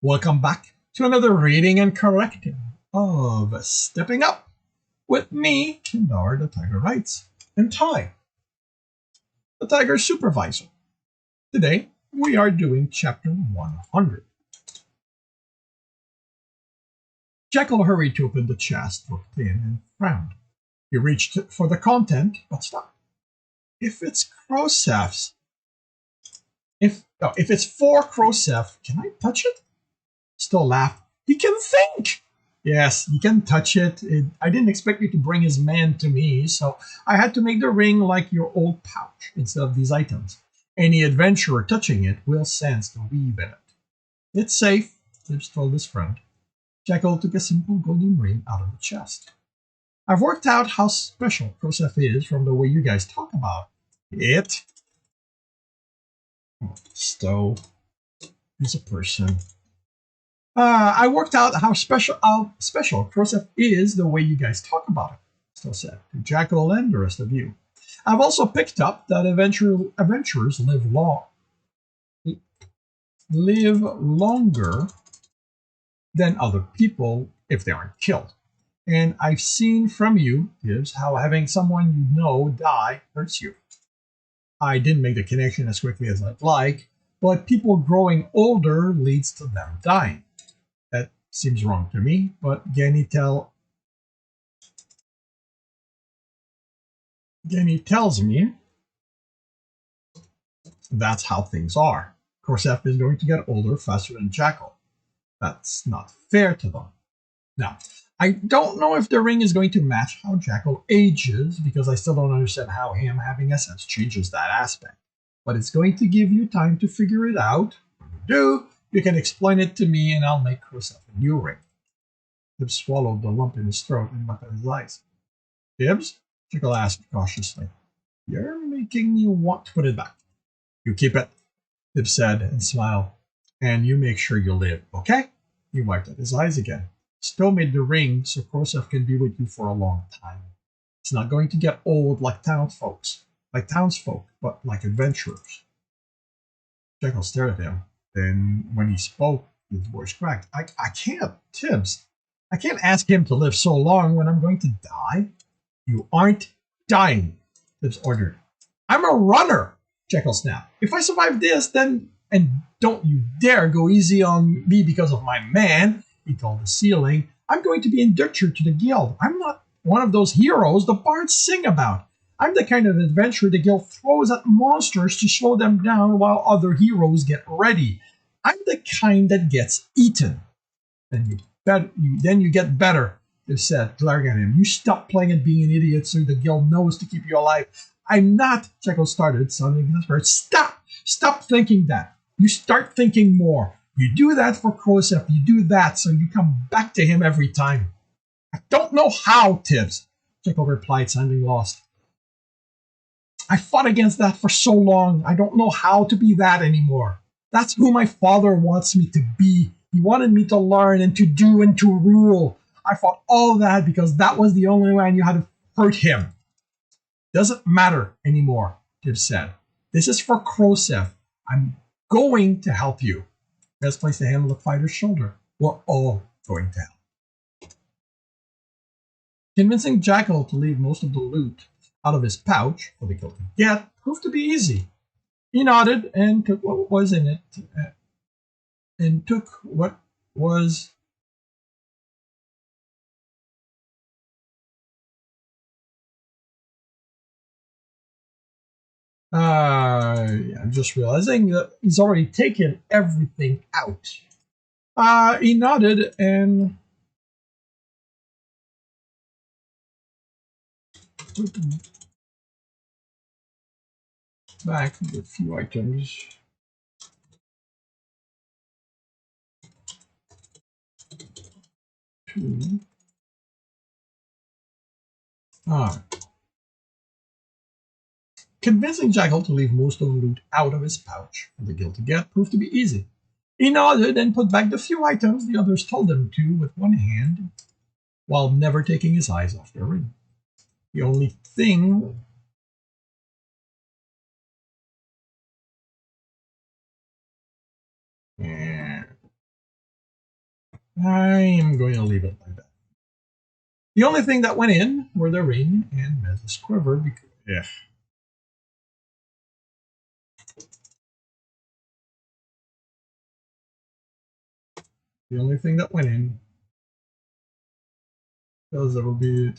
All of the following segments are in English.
Welcome back to another reading and correcting of Stepping Up with me, Kindar the Tiger Writes, and Ty, the Tiger Supervisor. Today, we are doing chapter 100. Jekyll hurried to open the chest, looked in, and frowned. He reached for the content, but stopped. If it's Krosef's, if it's for Krosef, can I touch it? Still laughed. He can think! Yes, he can touch it. I didn't expect you to bring his man to me, so I had to make the ring like your old pouch instead of these items. Any adventurer touching it will sense the weave in it. It's safe, Tibs told his friend. Jekyll took a simple golden ring out of the chest. I've worked out how special Krosef is from the way you guys talk about it. Stowe is a person. I worked out how special Krosef is the way you guys talk about it, Stowe said to Jekyll and the rest of you. I've also picked up that adventurers live longer than other people if they aren't killed. And I've seen from you, Tibs, how having someone you know die hurts you. I didn't make the connection as quickly as I'd like, but people growing older leads to them dying. That seems wrong to me, but Genny tells me that's how things are. Krosef is going to get older faster than Jekyll. That's not fair to them. Now, I don't know if the ring is going to match how Jekyll ages, because I still don't understand how him having a sense changes that aspect. But it's going to give you time to figure it out. When you do, you can explain it to me and I'll make Krosef a new ring. Tibs swallowed the lump in his throat and looked at his eyes. Tibs? Jekyll asked cautiously. You're making me want to put it back. You keep it, Tibs said and smiled. And you make sure you live, okay? He wiped at his eyes again. Still made the ring so Krosef can be with you for a long time. It's not going to get old like townsfolk, but like adventurers. Jekyll stared at him. Then, when he spoke, his voice cracked. I can't, Tibs. I can't ask him to live so long when I'm going to die. You aren't dying, Tibs ordered. I'm a runner, Jekyll snapped. If I survive this, then... And don't you dare go easy on me because of my man, he told the ceiling. I'm going to be indentured to the guild. I'm not one of those heroes the bards sing about. I'm the kind of adventurer the guild throws at monsters to slow them down while other heroes get ready. I'm the kind that gets eaten. Then you get better, they said, glaring at him. You stop playing at being an idiot so the guild knows to keep you alive. I'm not, Jekyll started, sounding desperate. Stop thinking that. You start thinking more. You do that for Krosef, you do that so you come back to him every time. I don't know how, Tibs, Jekyll replied, sounding lost. I fought against that for so long. I don't know how to be that anymore. That's who my father wants me to be. He wanted me to learn and to do and to rule. I fought all that because that was the only way I knew how to hurt him. Doesn't matter anymore, Tibs said. This is for Krosef. I'm going to help you. Best placed a hand on the fighter's shoulder. We're all going to help. Convincing Jekyll to leave most of the loot out of his pouch for the guild to get proved to be easy. He nodded and took what was in it, I'm just realizing that he's already taken everything out. He nodded and put back a few items. Convincing Jekyll to leave most of the loot out of his pouch for the guild to get proved to be easy. He nodded and put back the few items the others told him to with one hand, while never taking his eyes off the ring. The only thing I am going to leave it like that. The only thing that went in were the ring and Mez's quiver. Because, yeah. The only thing that went in because there will be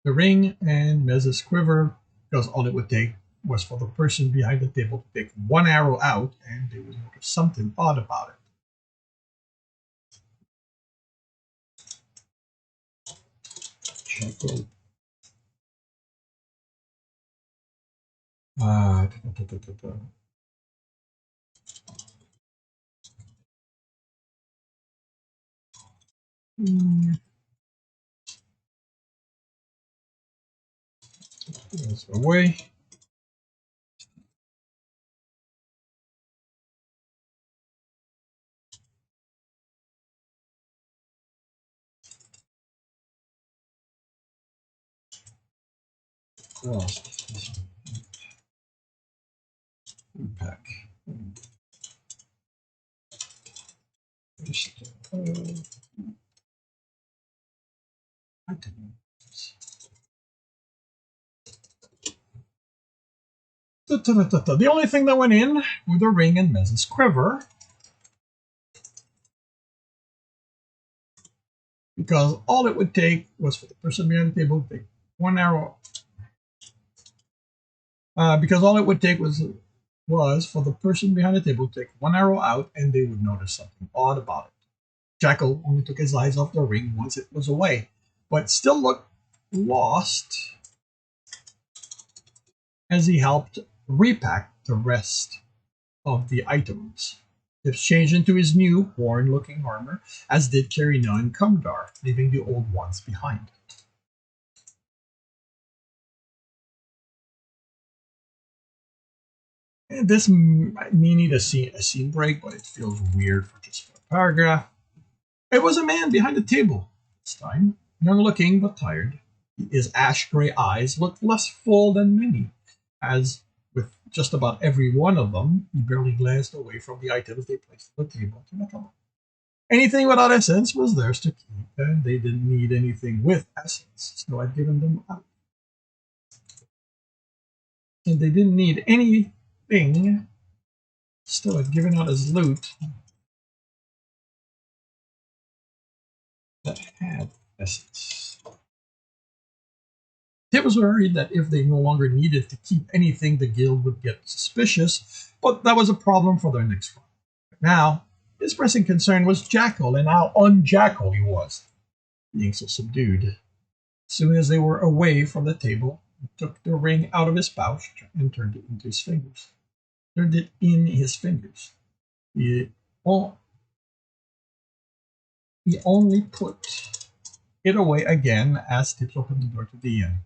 the ring and Mez's quiver, because all it would take was for the person behind the table to take one arrow out and they would notice something odd about it. Jackal. That's away. Pack. The only thing that went in were the ring and Mez's quiver. Because all it would take was for the person behind the table to take one arrow. Because all it would take was for the person behind the table to take one arrow out and they would notice something odd about it. Jackal only took his eyes off the ring once it was away, but still looked lost as he helped repack the rest of the items. Tibs changed into his new worn-looking armor, as did Karina and Kumdar, leaving the old ones behind. And this may need a scene break, but it feels weird for just a paragraph. It was a man behind the table this time, young-looking but tired. His ash-gray eyes looked less full than many, as with just about every one of them, he barely glanced away from the items they placed on the table to the cover. Anything without essence was theirs to keep, and they didn't need anything with essence, so I'd given them out. And they didn't need anything, still I'd given out as loot that had essence. Tib was worried that if they no longer needed to keep anything, the guild would get suspicious, but that was a problem for their next run. Now, his pressing concern was Jackal and how un-Jackal he was, being so subdued. As soon as they were away from the table, he took the ring out of his pouch and turned it into his fingers. Turned it in his fingers. He only put it away again as Tibs opened the door to the inn.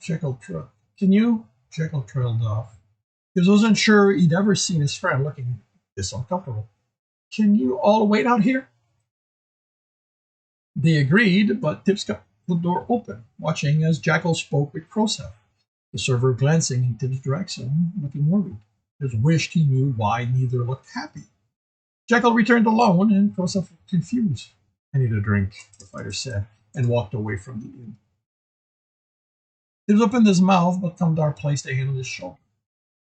Jackal trailed off. Tibs wasn't sure he'd ever seen his friend looking this uncomfortable. Can you all wait out here? They agreed, but Tibs kept the door open, watching as Jackal spoke with Krosef, the server glancing in Tibs' direction, looking worried. Tibs wished he knew why neither looked happy. Jackal returned alone, and Krosef looked confused. I need a drink, the fighter said, and walked away from the inn. Tibs opened his mouth, but Kumdar placed a hand on his shoulder.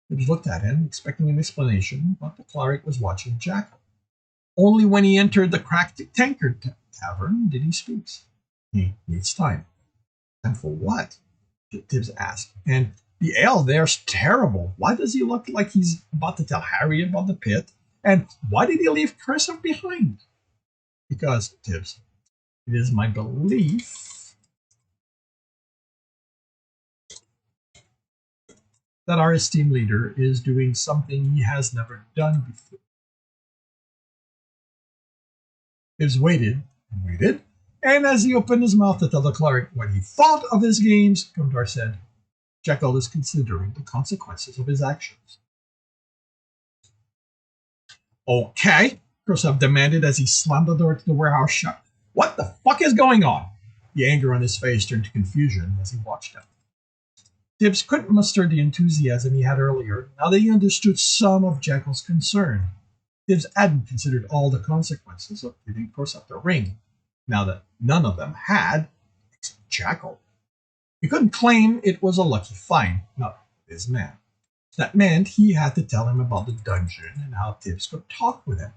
Tibs looked at him, expecting an explanation, but the cleric was watching Jackal. Only when he entered the cracked tankard tavern did he speak. He needs time. Time for what? Tibs asked. And the ale there's terrible. Why does he look like he's about to tell Harry about the pit? And why did he leave Krosef behind? Because, Tibs, it is my belief that our esteemed leader is doing something he has never done before. Tibs waited and waited, and as he opened his mouth to tell the cleric what he thought of his games, Kumdar said, Jackal is considering the consequences of his actions. Okay, Krosef demanded as he slammed the door to the warehouse shut. What the fuck is going on? The anger on his face turned to confusion as he watched him. Tibs couldn't muster the enthusiasm he had earlier, now that he understood some of Jackal's concern. Tibbs hadn't considered all the consequences of giving Korsef the ring, now that none of them had, except Jackal. He couldn't claim it was a lucky find, not his man. That meant he had to tell him about the dungeon and how Tibbs could talk with him,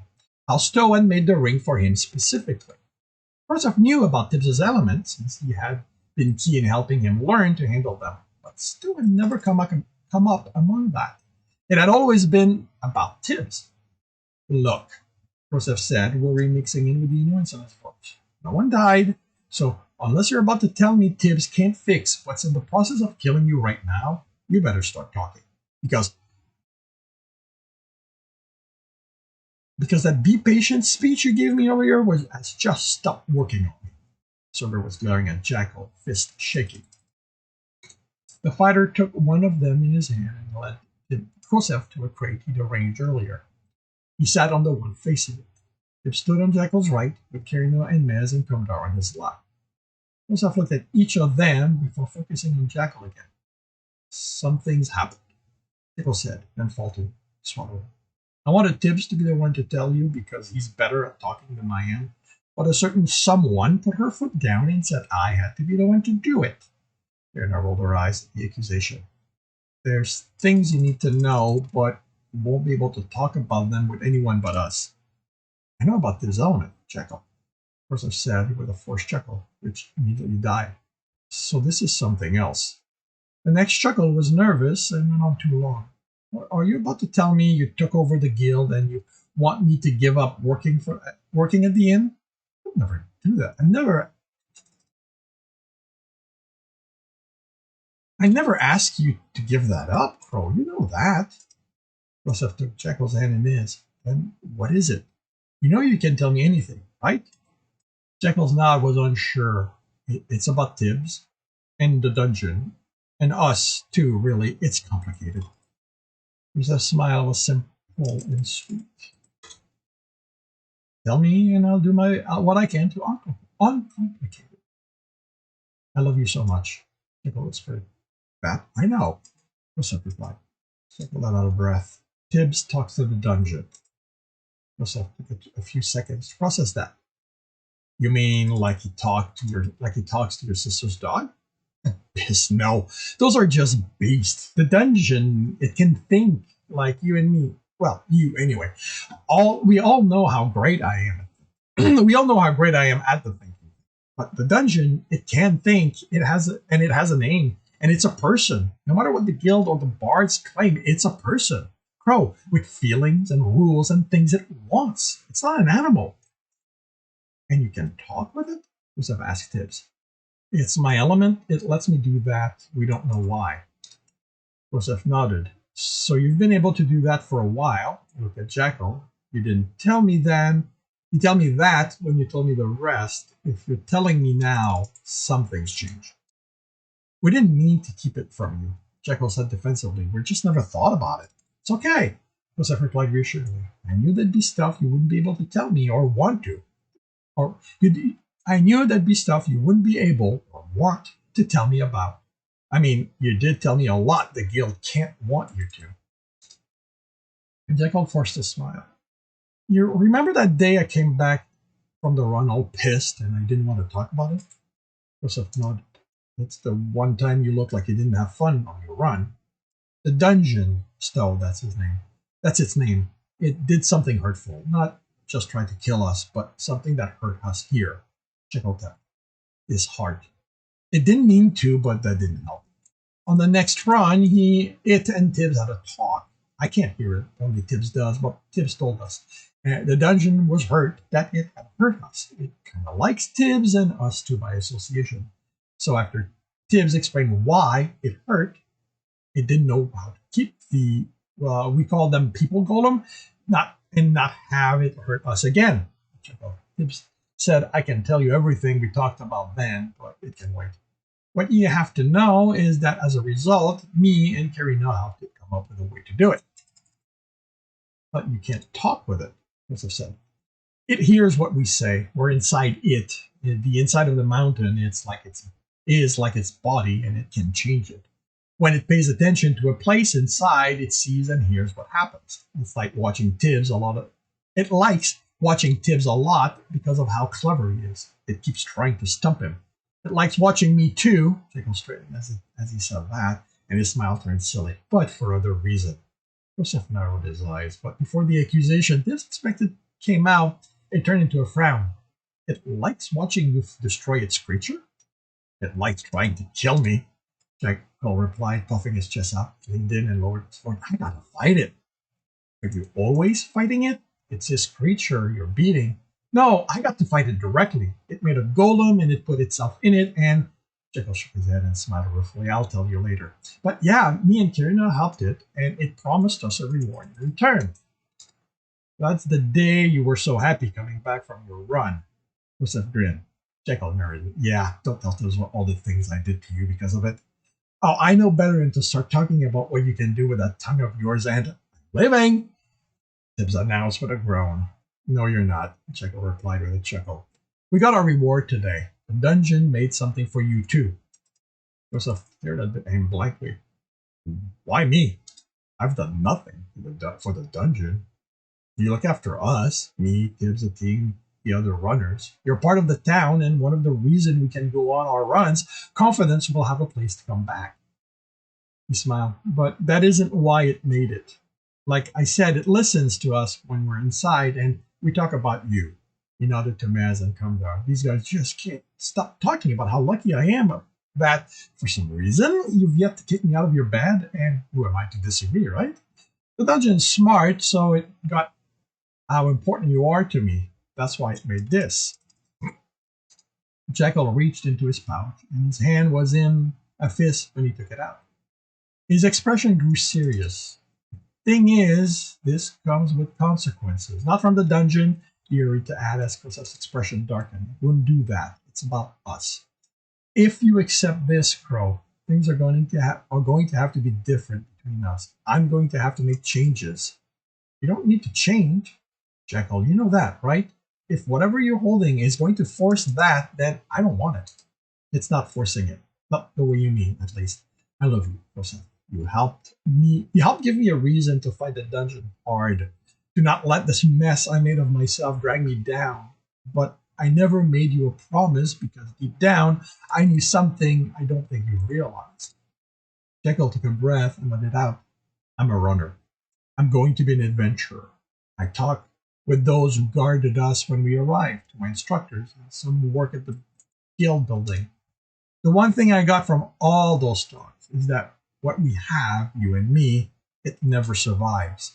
how Stow had made the ring for him specifically. Korsef knew about Tibbs's elements since he had been key in helping him learn to handle them, but Stow had never come up among that. It had always been about Tibbs. Look, Korsef said, we're remixing in with the annoyance on his folks. No one died, so unless you're about to tell me Tibbs can't fix what's in the process of killing you right now, you better start talking. Because that be patient speech you gave me earlier has just stopped working on me. Server was glaring at Jackal, fist shaking. The fighter took one of them in his hand and led Korsef to a crate he'd arranged earlier. He sat on the one facing it. Tib stood on Jackal's right, with Karina and Mez and Komdar on his left. Korsef looked at each of them before focusing on Jackal again. Some things happened, Jackal said, then faltered, swallowed. I wanted Tibbs to be the one to tell you because he's better at talking than I am, but a certain someone put her foot down and said I had to be the one to do it. Karina rolled her eyes at the accusation. There's things you need to know, but you won't be able to talk about them with anyone but us. I know about this element, Jackal, Korsef said with a forced chuckle, which immediately died. So this is something else. The next chuckle was nervous and went on too long. Are you about to tell me you took over the guild and you want me to give up working at the inn? I'll never do that. I never asked you to give that up, Crow. You know that. Korsef took Jackal's hand in his. Then what is it? You know you can tell me anything, right? Jackal's nod was unsure. It's about Tibbs and the dungeon and us too. Really, it's complicated. Korsef's smile was simple and sweet. Tell me, and I'll do what I can to uncomplicate it. I love you so much, Jackal whispered. That I know, Korsef replied. Jackal let out a breath. Tibbs talks to the dungeon. Korsef took a few seconds to process that. You mean like he talks to your sister's dog? Piss, no. Those are just beasts. The dungeon, it can think like you and me. Well, you anyway. We all know how great I am. We all know how great I am at the thinking. But the dungeon, it can think. It has a name, and it's a person. No matter what the guild or the bards claim, it's a person. Crow, with feelings and rules and things it wants. It's not an animal. And you can talk with it? Korsef asked Tibbs. It's my element. It lets me do that. We don't know why. Korsef nodded. So you've been able to do that for a while. Look at Jackal. You didn't tell me then. You tell me that when you told me the rest. If you're telling me now, something's changed. We didn't mean to keep it from you, Jackal said defensively. We just never thought about it. It's okay, Korsef replied reassuringly. I knew there'd be stuff you wouldn't be able to tell me or want to. I knew there'd be stuff you wouldn't be able or want to tell me about. I mean, you did tell me a lot the guild can't want you to. And Jackal forced a smile. You remember that day I came back from the run all pissed and I didn't want to talk about it? Korsef nodded. It's the one time you looked like you didn't have fun on your run. The dungeon, Stow, that's his name. That's its name. It did something hurtful. Not just tried to kill us, but something that hurt us here. Jackal tapped his heart. It didn't mean to, but that didn't help. On the next run, it and Tibbs had a talk. I can't hear it, only Tibbs does, but Tibbs told us. The dungeon was hurt that it had hurt us. It kind of likes Tibbs and us too by association. So after Tibbs explained why it hurt, it didn't know how to keep we call them people golem, not have it hurt us again. Tibbs said, I can tell you everything we talked about then, but it can wait. What you have to know is that as a result, me and Carrie know how to come up with a way to do it. But you can't talk with it, Korsef said. It hears what we say. We're inside it. The inside of the mountain, is like its body, and it can change it. When it pays attention to a place inside, it sees and hears what happens. It's like watching Tibbs a lot It likes watching Tibs a lot because of how clever he is. It keeps trying to stump him. It likes watching me too, Jekyll straightened as he said that, and his smile turned silly, but for other reason. Joseph narrowed his eyes, but before the accusation Tibs expected came out, it turned into a frown. It likes watching you destroy its creature? It likes trying to kill me, Jekyll replied, puffing his chest out, leaned in and lowered his voice. I gotta fight it. Are you always fighting it? It's his creature you're beating. No, I got to fight it directly. It made a golem and it put itself in it, and Jekyll shook his head and smiled ruefully. I'll tell you later. But yeah, me and Kirina helped it, and it promised us a reward in return. That's the day you were so happy coming back from your run. Joseph grinned. Jekyll narrated. Yeah, don't tell those all the things I did to you because of it. Oh, I know better than to start talking about what you can do with that tongue of yours and living, Tibbs announced with a groan. No, you're not, Jekyll replied with a chuckle. We got our reward today. The dungeon made something for you, too. Joseph stared at him blankly. Why me? I've done nothing for the dungeon. You look after us, me, Tibbs, the team, the other runners. You're part of the town, and one of the reasons we can go on our runs, confidence will have a place to come back. He smiled, but that isn't why it made it. Like I said, it listens to us when we're inside, and we talk about you. He nodded to Maz and Kumdar. These guys just can't stop talking about how lucky I am that, for some reason, you've yet to kick me out of your bed, and who am I to disagree, right? The dungeon's smart, so it got how important you are to me. That's why it made this. Jekyll reached into his pouch, and his hand was in a fist when he took it out. His expression grew serious. Thing is, this comes with consequences. Not from the dungeon, he hurried to add as Joseph's expression darkened. It wouldn't do that. It's about us. If you accept this, Crow, things are going to have to be different between us. I'm going to have to make changes. You don't need to change. Jekyll, you know that, right? If whatever you're holding is going to force that, then I don't want it. It's not forcing it. Not the way you mean, at least. I love you, Joseph. You helped give me a reason to fight the dungeon hard. Do not let this mess I made of myself drag me down. But I never made you a promise because deep down I knew something I don't think you realized. Jekyll took a breath and let it out. I'm a runner. I'm going to be an adventurer. I talked with those who guarded us when we arrived, my instructors, and some who work at the guild building. The one thing I got from all those talks is that what we have, you and me, it never survives.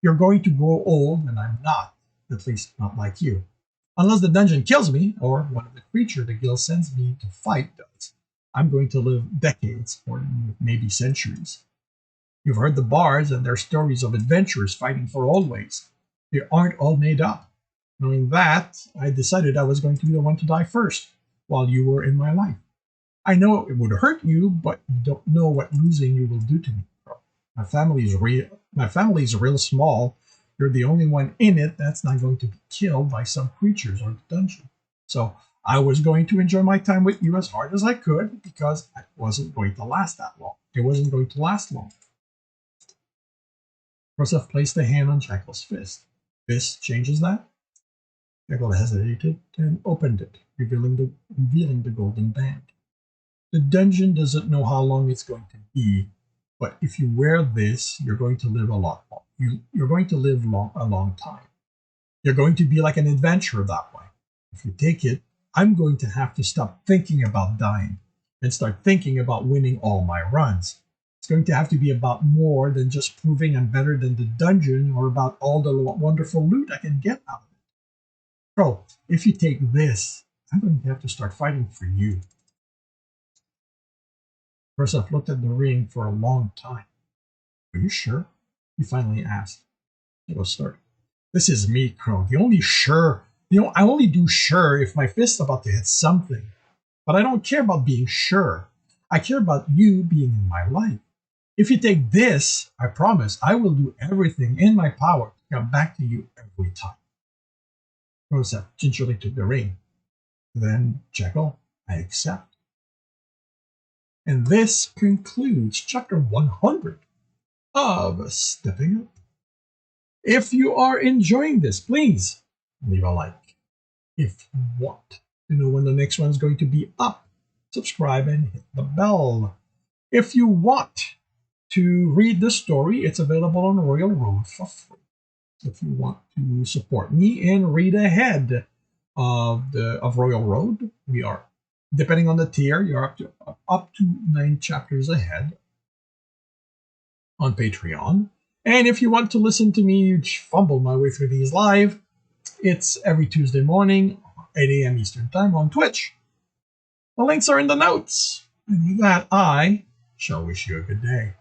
You're going to grow old, and I'm not, at least not like you. Unless the dungeon kills me, or one of the creatures the guild sends me to fight does. I'm going to live decades, or maybe centuries. You've heard the bards and their stories of adventurers fighting for always. They aren't all made up. Knowing that, I decided I was going to be the one to die first, while you were in my life. I know it would hurt you, but you don't know what losing you will do to me, bro. My family is real small. You're the only one in it that's not going to be killed by some creatures or the dungeon. So I was going to enjoy my time with you as hard as I could because it wasn't going to last that long. It wasn't going to last long. Joseph placed a hand on Jekyll's fist. This changes that? Jekyll hesitated and opened it, revealing the golden band. The dungeon doesn't know how long it's going to be, but if you wear this, you're going to live a lot long. You're going to live a long time. You're going to be like an adventurer that way. If you take it, I'm going to have to stop thinking about dying and start thinking about winning all my runs. It's going to have to be about more than just proving I'm better than the dungeon or about all the wonderful loot I can get out of it. Bro, if you take this, I'm going to have to start fighting for you. Joseph looked at the ring for a long time. Are you sure? He finally asked. It was startled. This is me, Crow. I only do sure if my fist's about to hit something. But I don't care about being sure. I care about you being in my life. If you take this, I promise I will do everything in my power to come back to you every time. Joseph gingerly took the ring. Then, Jekyll, I accept. And this concludes chapter 100 of Stepping Up. If you are enjoying this, please leave a like. If you want to know when the next one is going to be up, subscribe and hit the bell. If you want to read the story, it's available on Royal Road for free. If you want to support me and read ahead of Royal Road, we are, depending on the tier, you're up to 9 chapters ahead on Patreon. And if you want to listen to me fumble my way through these live, it's every Tuesday morning, 8 a.m. Eastern Time on Twitch. The links are in the notes. And with that, I shall wish you a good day.